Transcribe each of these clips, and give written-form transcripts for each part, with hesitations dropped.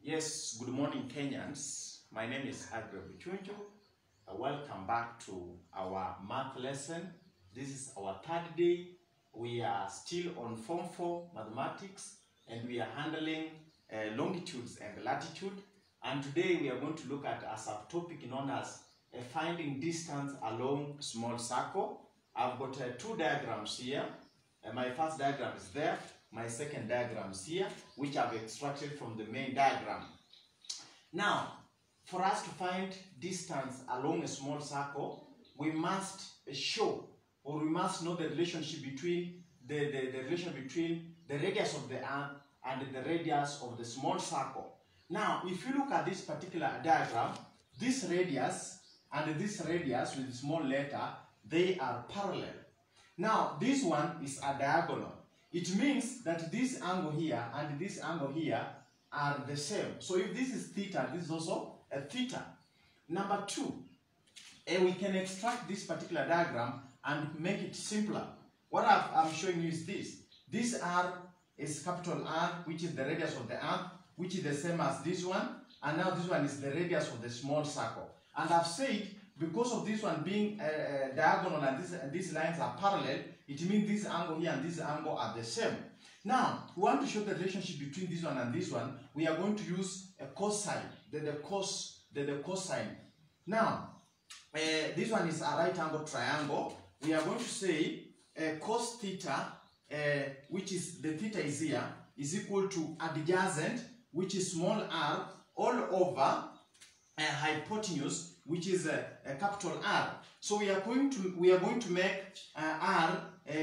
Yes, good morning Kenyans. My name is Adre Buchunju. Welcome back to our math lesson. This is our third day. We are still on Form 4 Mathematics and we are handling longitudes and latitude. And today we are going to look at a subtopic known as finding distance along small circle. I've got two diagrams here. My first diagram is there. My second diagram is here, which I've extracted from the main diagram. Now, for us to find distance along a small circle, we must show, or we must know the relationship between the relation between the radius of the Earth and the radius of the small circle. Now, if you look at this particular diagram, this radius and this radius with small letter, they are parallel. Now, this one is a diagonal. It means that this angle here and this angle here are the same. So if this is theta, this is also a theta. Number two, we can extract this particular diagram and make it simpler. What I'm showing you is this. This R is capital R, which is the radius of the Earth, which is the same as this one. And now this one is the radius of the small circle. And I've said, because of this one being diagonal and these lines are parallel, it means this angle here and this angle are the same. Now, we want to show the relationship between this one and this one. We are going to use a cosine, the cosine. Now, this one is a right angle triangle. We are going to say cos theta, which is the theta is here, is equal to adjacent, which is small r, all over hypotenuse, which is a capital R. So we are going to make R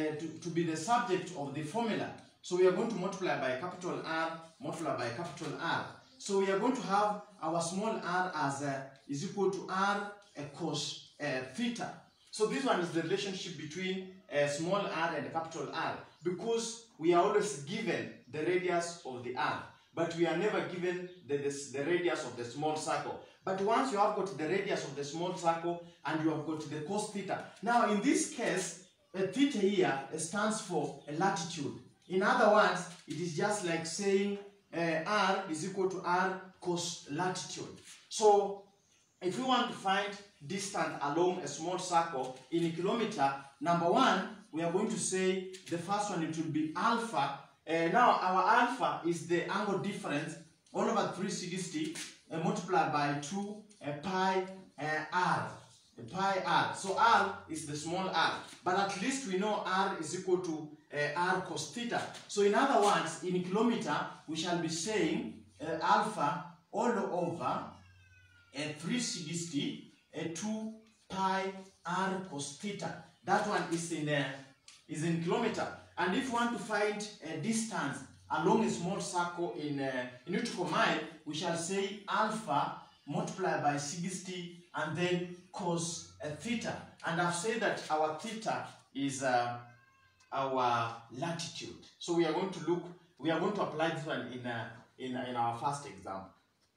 to be the subject of the formula. So we are going to multiply by capital R, multiply by capital R. So we are going to have our small r as is equal to R cos theta. So this one is the relationship between small r and capital R, because we are always given the radius of the Earth, but we are never given the radius of the small circle. But once you have got the radius of the small circle and you have got the cos theta, now in this case, a theta here stands for a latitude. In other words, it is just like saying R is equal to R cos latitude. So if we want to find distance along a small circle in a kilometer, number one, we are going to say the first one, it will be alpha. Now our alpha is the angle difference all over 360 multiplied by 2 pi r. Pi r. So r is the small r. But at least we know r is equal to r cos theta. So in other words, in kilometer, we shall be saying alpha all over 360 2 pi r cos theta. That one is in kilometer. And if we want to find a distance along a small circle in nautical mile, we shall say alpha multiplied by 60 and then cos theta. And I've said that our theta is our latitude. So we are going to apply this one in our first example.